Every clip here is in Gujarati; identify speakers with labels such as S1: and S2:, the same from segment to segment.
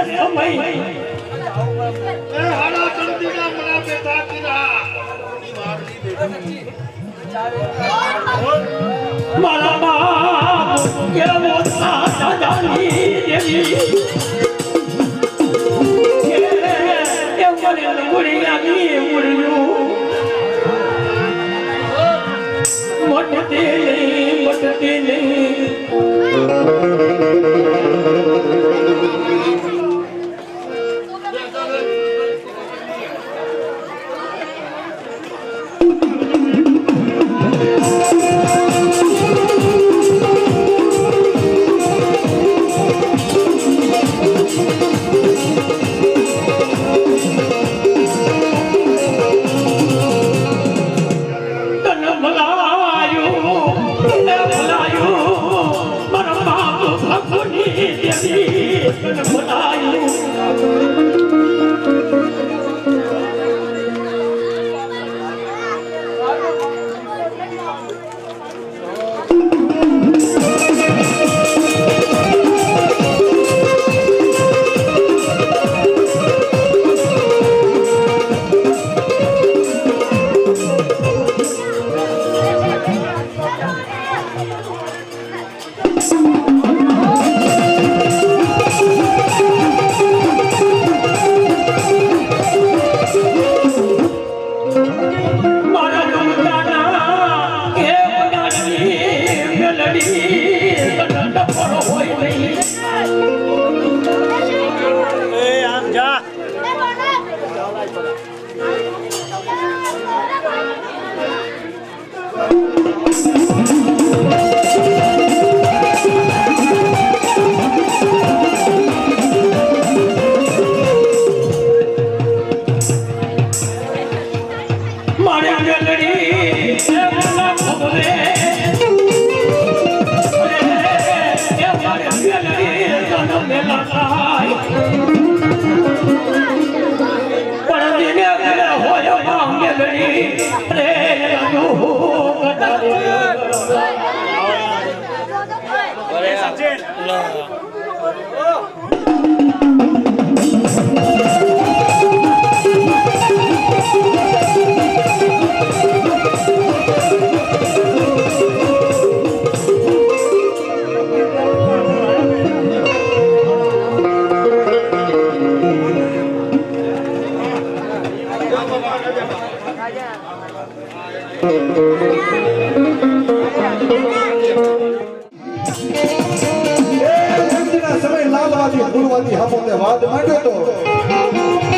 S1: સમય
S2: એ હાડા ચંદીના મના બેઠા કીરા
S1: મારા બાપ કેવો દાદાની દેવી એ મને ગુડિયાની ગુડિયું મોટતી નહીં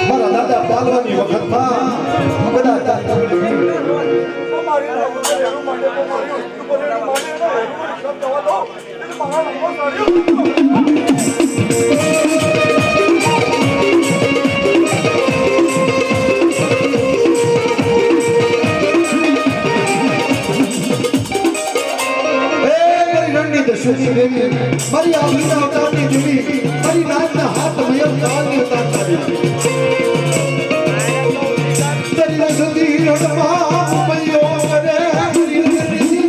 S3: મારા દાદા પાલવાની વખતમાં બધા મારી આવીના અવતારની દેવી મારી રાતના હાથ મયમ કાલની ઉતારતા દેવી તેરી રસતી રડવા પૈયો કરે મારી રસતી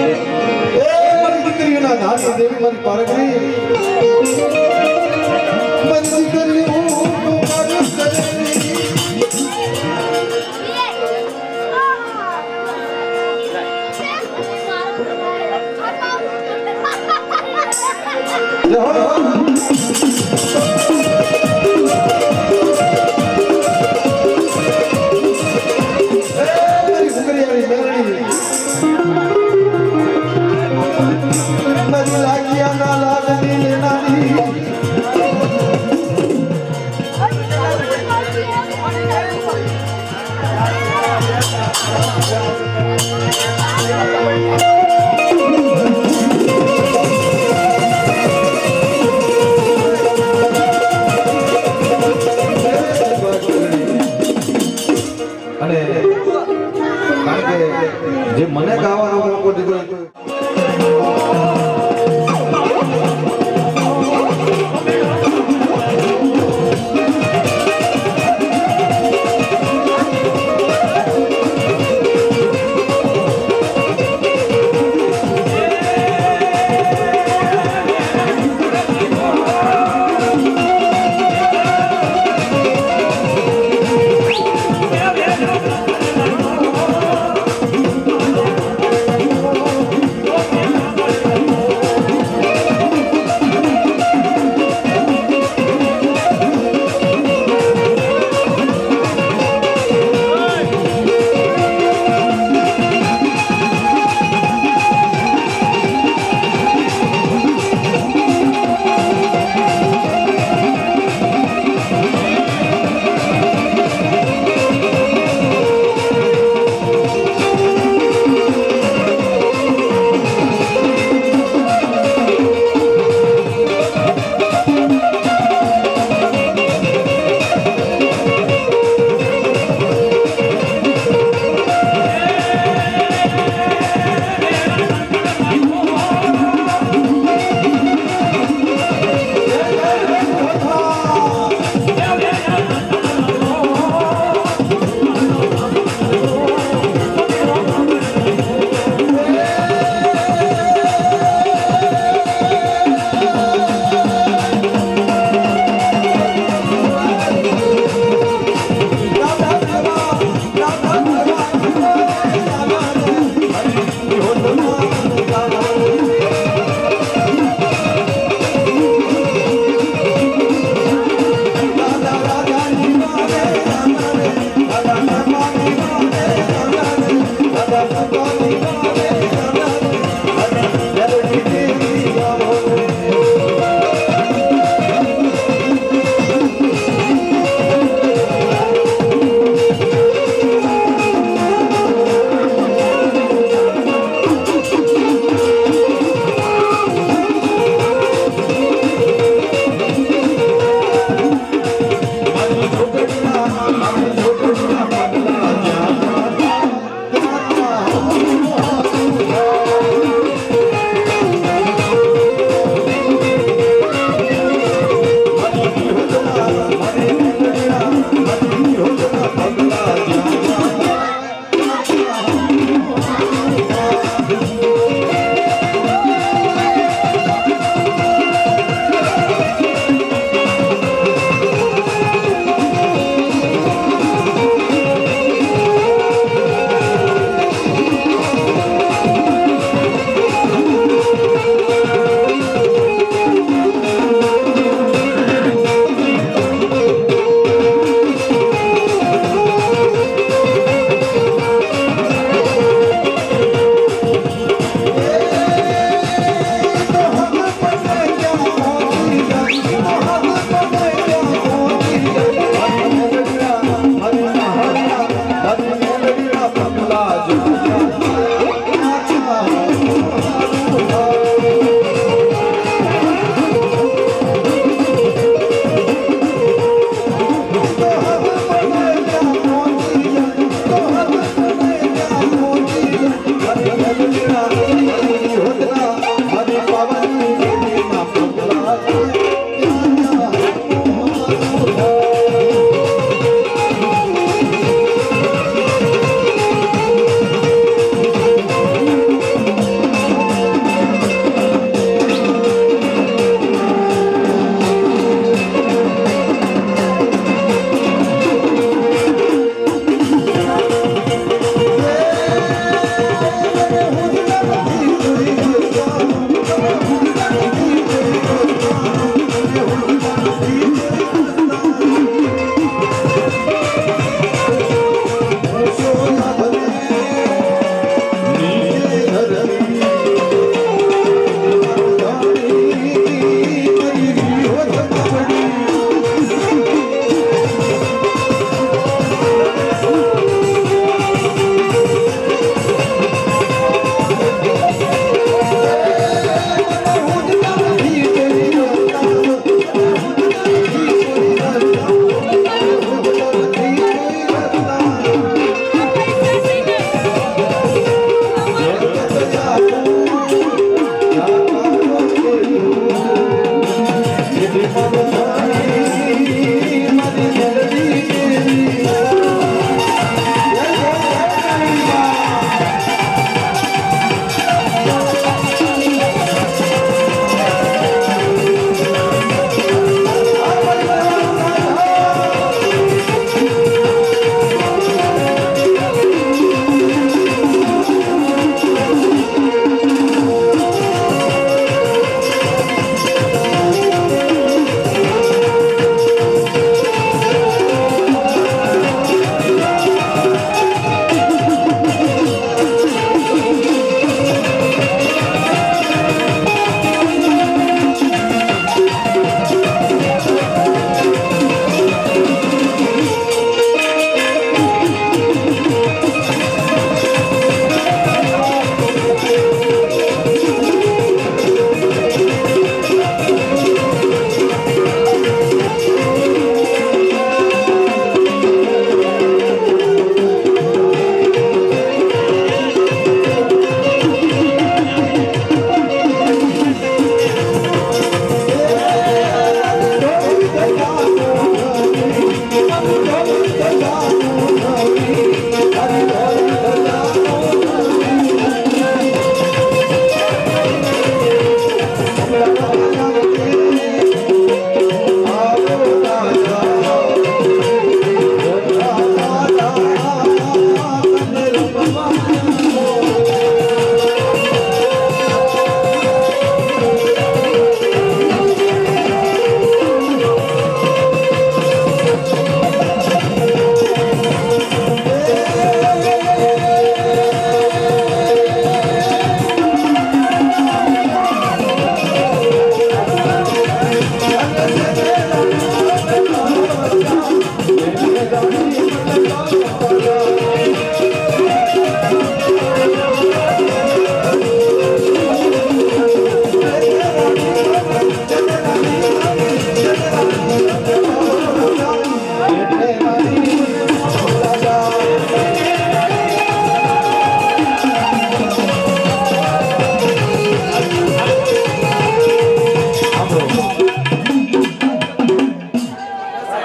S3: મારી દીકરીઓના નાથ દેવી મારી પારગણી મારી દીકરીઓ મારી કરેલી મારી ફુકરિયાની મેરડી મારી લાગિયાના લાગણી લેનારી અને કારણ કે જે મને ગાવાનો મોકો દીધો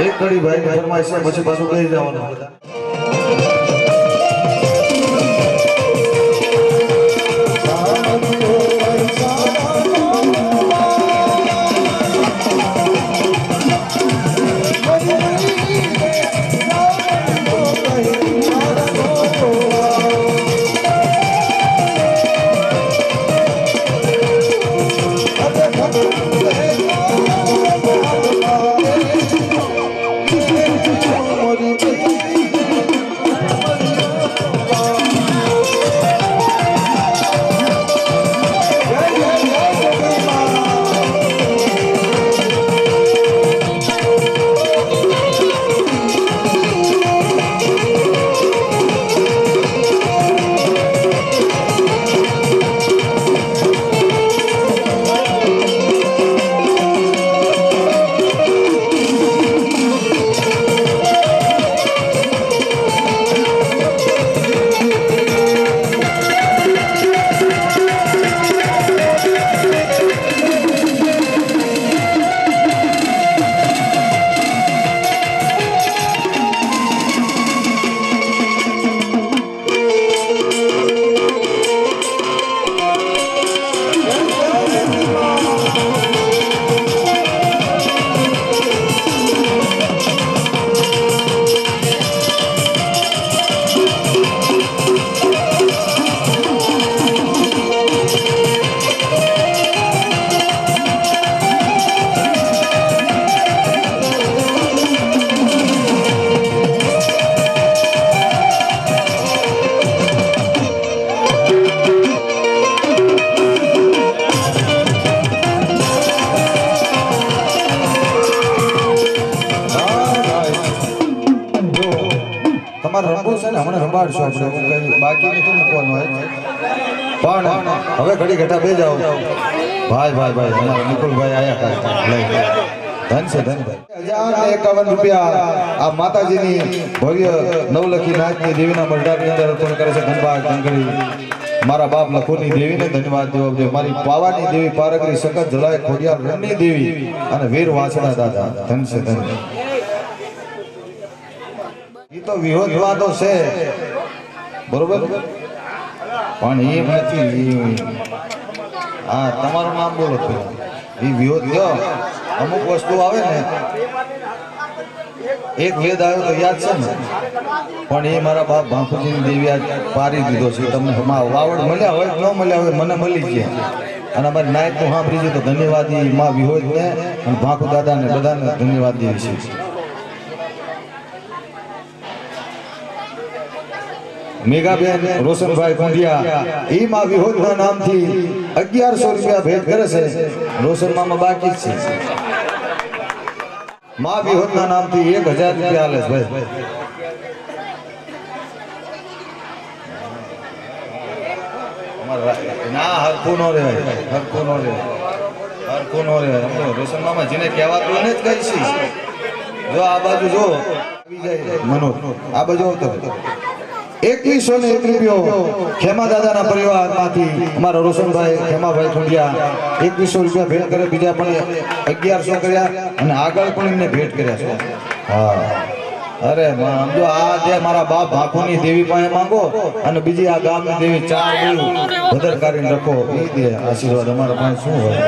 S3: એક ઘડી ભાઈ ફરમાઈશ છે પછી પાછું કહી જવાનું તમારે રમવું છે ને હમણાં રમાડશો આપણે કઈ બાકી નથી મૂકવાનું હોય પણ હવે ઘડી ઘટા બે જાઓ ભાઈ ભાઈ ભાઈ અમારા નિકુલભાઈ આયા કાંઈ ધન છે ધન ભાઈ 51 રૂપિયા આ માતાજીની ભવ્ય નવલખી નાચની દેવીના મઢડાની અંદર અર્પણ કરે છે ધનબાગ ધનગડી મારા બાપ લખોની દેવીને ધન્યવાદ દેવો જોઈએ. મારી પાવાની દેવી પારગરી સખત જલાય ખોડિયાર રણની દેવી અને વીર વાસણા દાદા ધન છે ધન. એ તો વિરોધવાદો છે બરોબર, પણ એ નથી. હા, તમારું નામ બોલો પેલા. એ વિરોધ કયો અમુક વસ્તુ આવે ને, એક વેદ આવ્યો તો યાદ છે ને, પણ એ મારા બાપ ભાંખુજીની દેવી આજ પારી દીધો છે. તમને વાવડ મળ્યા હોય ન મળ્યા હોય, મને મળી ગયા. અને અમારી નાયકનું સાંભળી છે તો ધન્યવાદ માં વિહોજ ને અને ભાંખુ દાદાને બધાને ધન્યવાદ દેવી છે. મેઘાબેન રોશનભાઈ કુંડિયા એ માં વિહોજના નામથી 1100 રૂપિયા ભેટ કરે છે. રોશન મામા બાકી જ છે. માં વિહોજના નામથી 1000 રૂપિયા આલે છે ભાઈ. ના હરખું નો રે, હરખું નો રે, હરખું નો રે. રોશન મામા જેને કહેવાતું એને જ કહીશી. જો આ બાજુ જો આવી જાય મનોજ, આ બાજુ આવતો 2101 રૂપિયો ખેમા દાદાના પરિવારમાંથી અમારા રોશનભાઈ ખેમાભાઈ ખુંડિયા 2100 રૂપિયા ભેટ કરે. બીજા પણ 1100 કર્યા અને આગળ પણ એમને ભેટ કર્યા છે. હા, અરે સમજો આ જે મારા બાપ ભાખુની દેવી પાસે માંગો અને બીજી આ ગામની દેવી 4 દેવી ભદર કરીને રખો. એ દે આશીર્વાદ અમારા પાસે શું હોય.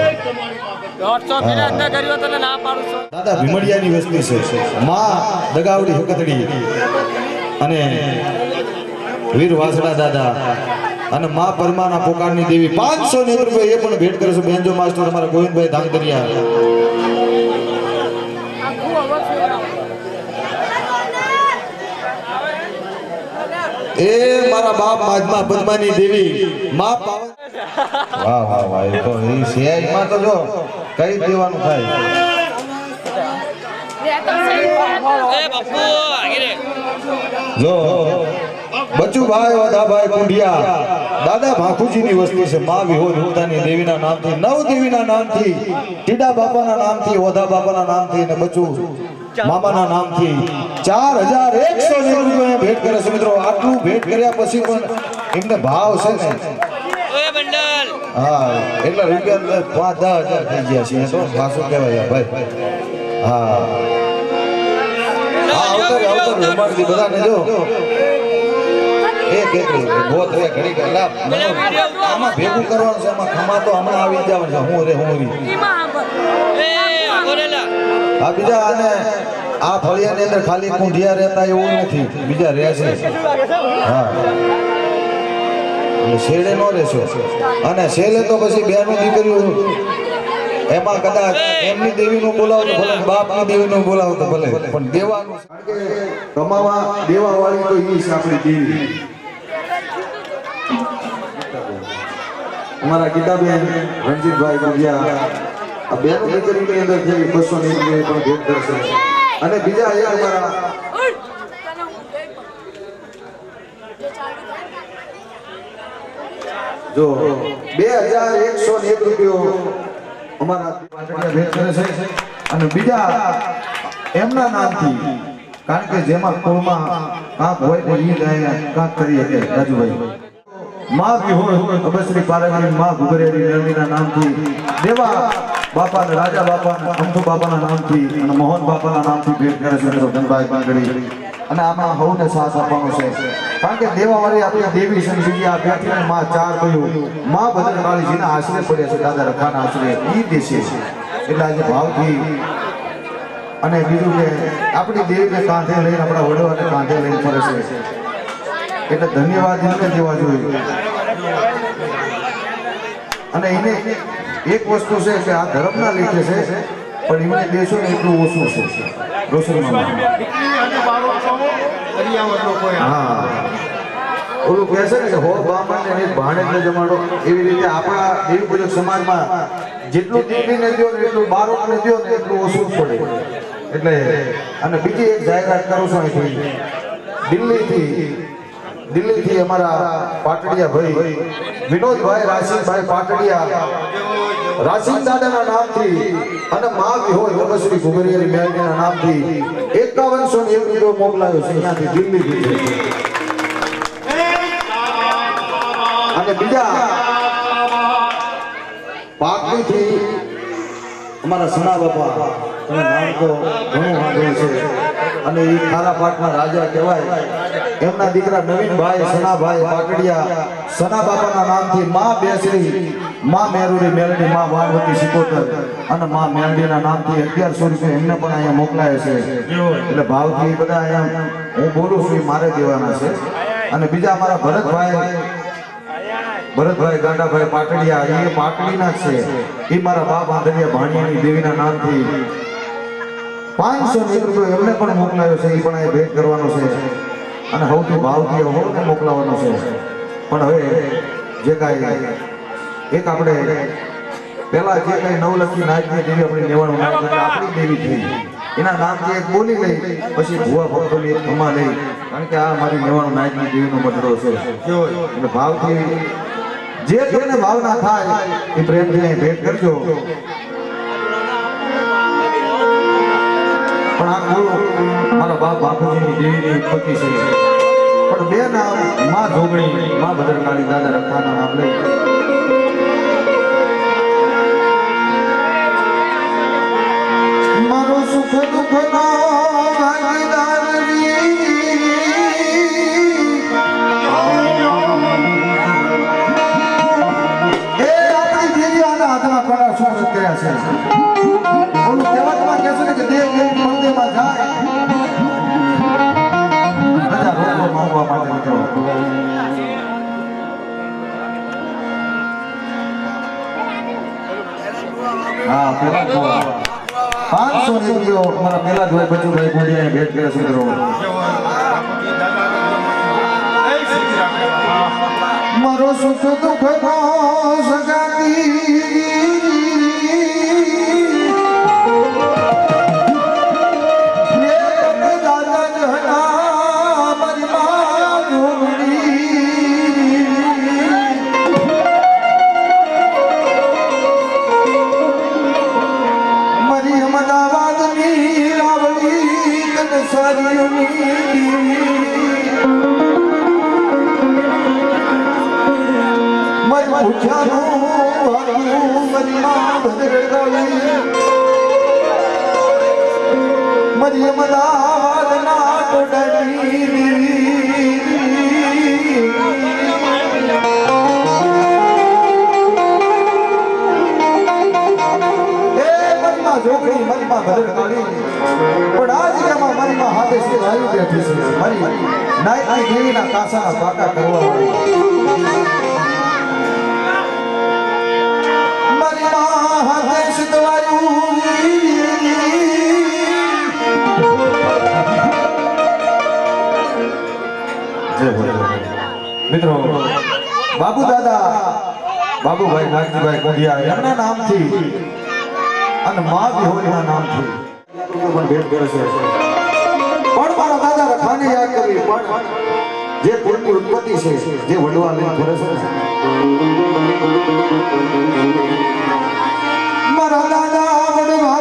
S3: દાદા ભીમડિયાની વસ્તી છે. માં દગાવડી હકતડી અને વીર વાસણા દાદા અને માં પરમાના પોકારની દેવી 590 રૂપિયા એ પણ ભેટ કરે છે. બેન્જો માસ્ટર અમારા ગોવિંદભાઈ ધાંગધરિયા. એ મારા બાપ માજમા પદ્માની દેવી માં પાવન. વાહ વાહ વાહ. એ તો એ શેરમાં તો જો કઈ દેવાનું થાય. જો બચુભાઈ ઓદાભાઈ કુંડિયા દાદા ભાખુજીની વસ્તી છે. માં વિહોજ ઉતાની દેવીના નામથી, નવ દેવીના નામથી, ટીડા બાપાના નામથી, ઓધા બાપાના નામથી અને બચુ મામાના નામથી 4190 રૂપિયા ભેટ કરે છે. મિત્રો આટલું ભેટ કર્યા પછી પણ એમને ભાવ છે ને, હા, એટલે રૂપિયા 5-10 હજાર થઈ ગયા છે. તો ખાસું કહેવાય ભાઈ. હા આવતો રમાડતી બધાને જો એક ગોત રે ઘડી ગલા આમાં ભેગું કરવાનું છે. આમાં ખમા તો હમણાં આવી જવાનું છે. હું રે આ બીજા અને આ ફળિયાની અંદર ખાલી કુંઢિયા રહેતા એવું નથી, બીજા રહે છે. હા, શેડે નો રહેશો. અને શેલે તો પછી બેનું દીકરીઓ એમાં કદાચ એમની દેવીનું બોલાવો તો ભલે, બાપની દેવીનું બોલાવો તો ભલે, પણ દેવાનું કમાવા દેવા વાળી તો ઈ છે આપણી દેવી. અમારા ગીતાબેન રણજીતભાઈ ગુજિયા આ બેનું દીકરીની અંદર જે 290 પણ ભેટ કરશે. અને બીજા અહીંયા અમારા જો 2101 રૂપિયો અમારા પાટડિયા ભેટ કરે છે. અને બીજા એમના નામથી, કારણ કે જેમાં કુળમાં કાંક હોય તો ઈ જાય કાંક કરી શકે. રાજુભાઈ માં વિહોજ અબશ્રી પારગરી માં ભુગરેરી નરમીના નામથી, દેવા બાપા ને રાજા બાપા ને અંધુ બાપાના નામથી અને મોહન બાપાના નામથી ભેટ કરે છે. ધનભાઈ પાંગડી અને આમાં હવને સાથ આપવાનો છે. કારણ કે દેવાવાળી આપણી દેવી છે. બીજી આ બેઠી માં 4 કહ્યું માં ભદ્રકાળીજીના આશ્રય પડ્યા છે. દાદા રખાના આશ્રય ઈ દેશે એટલે આજે ભાવથી. અને બીજું કે આપણી દેવીને કાંધે લઈને આપણા વડવાને કાંધે લઈને ફરે છે. એટલે ધન્યવાદ એને દેવા જોઈએ. અને એને એક વસ્તુ છે કે આ ધર્મના લીધે છે, પણ એમને દેશો ને એટલું ઓછું છે. રોશનમાં હા ઓલું કહે છે ને કે હો બામણ ને ભાણે ને જમાડો, એવી રીતે આપણા દેવી પૂજક સમાજમાં જેટલું દીકરીને દો ને એટલું બાળકને દો ને એટલું ઓછું પડે. એટલે અને બીજી એક જાહેરાત કરું છું અહીંથી દિલ્હીથી અમારા પાટડિયા ભાઈ વિનોદભાઈ રાશિદભાઈ પાટડિયા રાશિદ દાદાના નામથી અને માં વિહોજ અબશ્રી ભુગરિયાની મેળવીના નામથી 5101 રૂપિયો મોકલાયો છે અહીંયાથી દિલ્હીથી. અને પાટલીથી અમારા સના બાપા તમે નામ તો ઘણું સાંભળ્યું છે અને એ ખારા પાટના રાજા કહેવાય. એમના દીકરા નવીનભાઈ સનાભાઈ પાટડિયા સના બાપાના નામથી માં બેસરી, માં મેરુરી મેલડી, માં વાણવતી સિકોતર અને માં મેલડીના નામથી 1100 રૂપિયા એમને પણ અહીંયા મોકલાય છે. એટલે ભાવથી બધા અહીંયા હું બોલું છું એ મારે દેવાના છે. અને બીજા અમારા ભરતભાઈ ગાંડાભાઈ પાટડિયા એ પાટડીના જ છે. એ મારા બાપ આંધળિયા ભાણિયાની દેવીના નામથી 500 રૂપિયા એમને પણ મોકલાયો છે. એ પણ અહીં ભેટ કરવાનો છે અને સૌથી ભાવથી હોને મોકલાવાનો છે. પણ હવે જે કાંઈ એક આપણે પહેલા જે કાંઈ નવલખી નાચની દેવી આપણી નેવાણું નાચ આપણી દેવી થઈ એના નામથી એક બોલી લઈ પછી ભુવા ભક્તોની એક ખમા લઈ, કારણ કે આ મારી નેવાણું નાચની દેવીનો મજરો છે. એટલે ભાવથી જે જેને ભાવના થાય એ પ્રેમથી ભેટ કરજો. પણ આ ગુરુ મારા બાપ બાપુજીની દેવીની ઉત્પત્તિ છે. પણ બે નામ માં જોગણી, માં ભદ્રકાળી, દાદા રખાના નામ લઈ મારો સુખ દુઃખનો ભાગીદાર કર્યા છે. ઓલું કહેવતમાં કહે છે કે દેવ દેવ મંદિરમાં જાય બધા રોગો માંગવા માટે નીકળો. હા પેલા 500 રૂપિયો અમારા પેલા જોઈ બચુભાઈ ગુંડિયાએ ભેટ કર્યા છે મિત્રો. મારો સુખ દુઃખ નો સગાતી કાસાના પાકા કરવા મારી માં હાથે સિતવાયું મિત્રો. બાબુ દાદા બાબુભાઈ નાગજીભાઈ કુંડિયા એમના નામથી અને મા વિહોરીના નામથી પણ ભેટ કરે છે. પણ મારા દાદા રખાને યાદ કરવી પણ જે કુળની ઉત્પત્તિ છે, જે વડવા લઈને ફરે છે મારા દાદા વડવા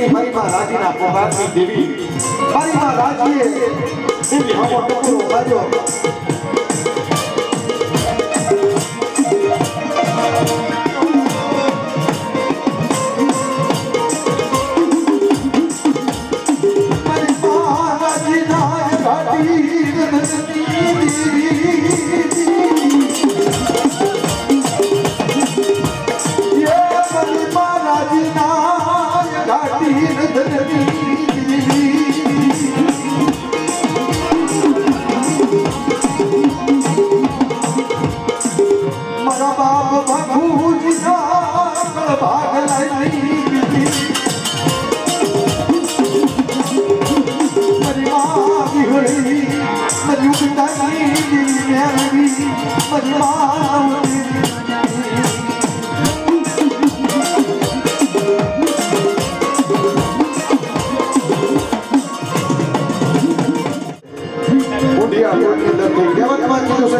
S3: મારી માં રાજીના પોકારની દેવી મારી માં રાજીએ દેવી હમો ટકરો બાજો મારી માં રાજીના ઘાટી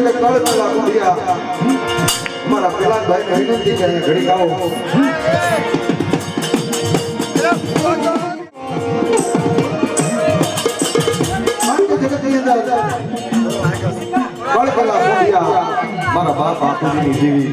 S3: એટલે કળ કલા કુંડિયા અમારા પ્રહલાદભાઈ વિનંતી કે અહીંયા ઘડી આવો જગતની અંદર કળ કલા કુંડિયા મારા બાપ બાપુજીની દેવી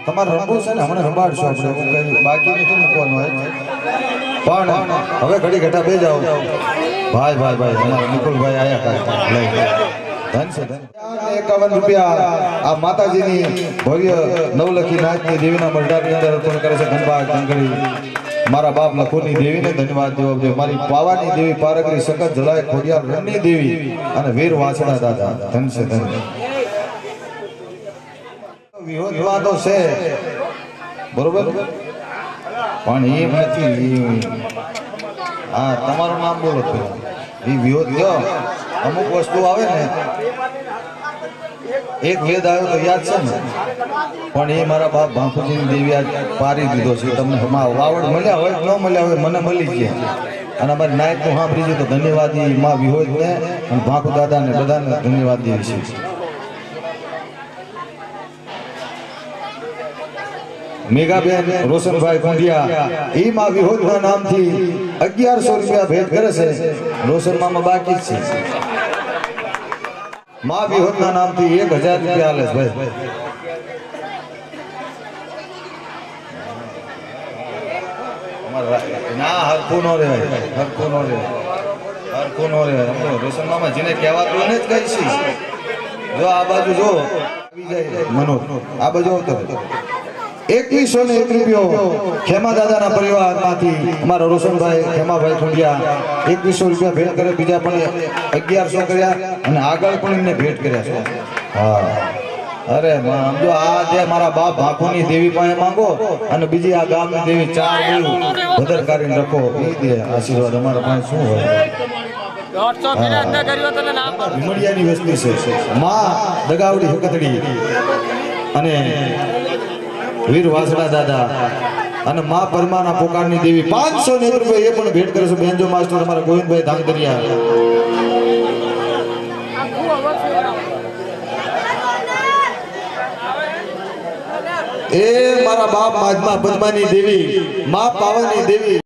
S3: તમારે રમવું છે ને હમણાં રંબાડશો આપણે હું કઈ બાકી નથી મૂકવાનું હોય પણ હવે ઘડી ઘટા બે જાઓ ભાઈ ભાઈ ભાઈ અમારા નિકુલભાઈ આયા કાંઈ લઈ ધન છે ધન 51 રૂપિયા આ માતાજીની ભવ્ય નવલખી નાચની દેવીના મઢડાની અંદર અર્પણ કરે છે ધનબાગ ધનગડી મારા બાપ લખોની દેવીને ધન્યવાદ દેવો જોઈએ મારી પાવાની દેવી પારગરી સખત જલાય ખોડિયાર રણની દેવી અને વીર વાછડા દાદા ધન છે ધન વિરોધવાદો છે બરોબર પણ એમ નથી હા તમારું નામ બોલો તો એ વિરોધ કયો અમુક વસ્તુ આવે ને એક વેદ આવ્યો તો યાદ છે ને પણ એ મારા બાપ બાપુજીની દેવી આજ પારી દીધો છે તમને વાવડ મળ્યા હોય ન મળ્યા હોય મને મળી ગયા અને અમારી નાયકનું સાંભળી છે તો ધન્યવાદ માં વિહોદ ને અને ભાકુ દાદાને બધાને ધન્યવાદ દેવી છે મેઘાબેન રોશનભાઈ કુંડિયા ઈ માં વિહોદના નામથી 1100 રૂપિયા ભેટ કરે છે રોશન મામા બાકી છે માં વિહોદના નામથી 1000 રૂપિયા આલે છે ભાઈ ના હરખું નો રે હરખું નો રે હરખું નો રે રોશન મામા જેને કહેવાતું એને જ કહી છે જો આ બાજુ જો આવી જાય મનોજ આ બાજુ આવતો 2101 રૂપિયો ખેમા દાદાના પરિવારમાંથી અમારા રોશનભાઈ ખેમાભાઈ ખુંડિયા 2100 રૂપિયા ભેટ કરે બીજા પણ 1100 કર્યા અને આગળ પણ એમને ભેટ કર્યા છે હા અરે સમજો આ જે મારા બાપ બાપુની દેવી પાસે માંગો અને બીજી આ ગામની દેવી ચાર દેવ ભદરકારીને રખો એ દે આશીર્વાદ અમારા પાસે શું હોય વિમડિયાની વસ્તી છે માં દગાવડી હકતડી અને વીર વાસડા દાદા અને માં પરમાના પોકારની દેવી 501 રૂપિયા એ પણ ભેટ કરે છે બેન્જો માસ્ટર અમારા ગોવિંદભાઈ ધાંગધરિયા એ મારા બાપ માજમા પદ્માની દેવી માં પાવાની દેવી